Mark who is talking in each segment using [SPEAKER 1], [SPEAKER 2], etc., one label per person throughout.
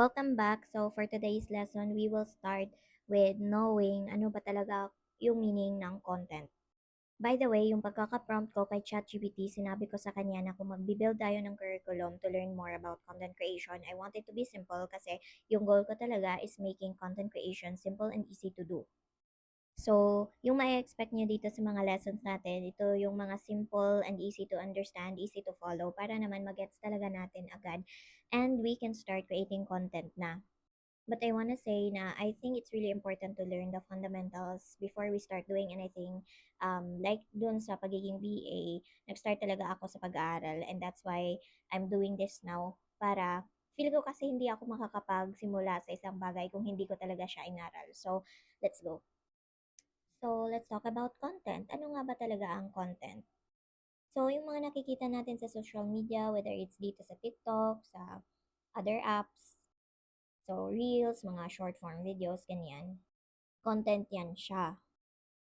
[SPEAKER 1] Welcome back. So for today's lesson, we will start with knowing ano ba talaga yung meaning ng content. By the way, yung pagkaka-prompt ko kay ChatGPT, sinabi ko sa kanya na kung magbi-build tayo ng curriculum to learn more about content creation, I want it to be simple kasi yung goal ko talaga is making content creation simple and easy to do. So, yung ma-expect nyo dito sa mga lessons natin, ito yung mga simple and easy to understand, easy to follow, para naman magets talaga natin agad. And we can start creating content na. But I wanna say na I think it's really important to learn the fundamentals before we start doing anything. Like dun sa pagiging VA, nag-start talaga ako sa pag-aaral, and that's why I'm doing this now para feel ko kasi hindi ako makakapagsimula sa isang bagay kung hindi ko talaga siya inaral. So, let's go. So, let's talk about content. Ano nga ba talaga ang content? So, yung mga nakikita natin sa social media, whether it's dito sa TikTok, sa other apps, so reels, mga short form videos, ganyan. Content yan siya.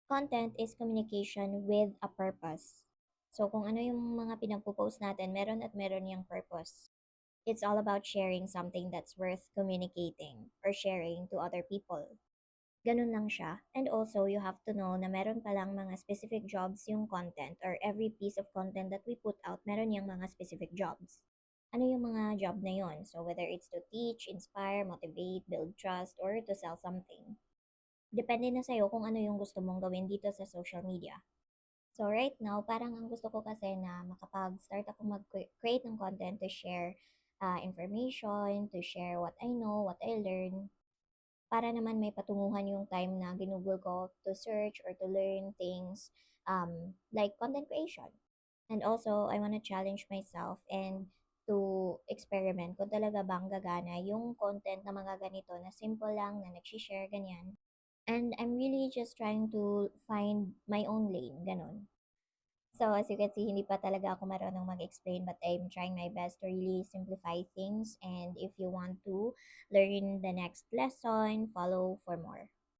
[SPEAKER 1] Content is communication with a purpose. So, kung ano yung mga pinagpo-post natin, meron at meron yung purpose. It's all about sharing something that's worth communicating or sharing to other people. Ganun lang siya. And also, you have to know na meron palang mga specific jobs yung content, or every piece of content that we put out, meron yung mga specific jobs. Ano yung mga job na yon? So, whether it's to teach, inspire, motivate, build trust, or to sell something. Depende na sa'yo kung ano yung gusto mong gawin dito sa social media. So, right now, parang ang gusto ko kasi na makapag-start ako mag-create ng content to share information, to share what I know, what I learn, para naman may patunguhan yung time na ginugol ko to search or to learn things like content creation. And also, I wanna challenge myself and to experiment kung talaga bang gagana yung content na mga ganito na simple lang, na nagsishare, ganyan. And I'm really just trying to find my own lane, ganun. So, as you can see, hindi pa talaga ako marunong mag-explain, but I'm trying my best to really simplify things. And if you want to learn the next lesson, follow for more.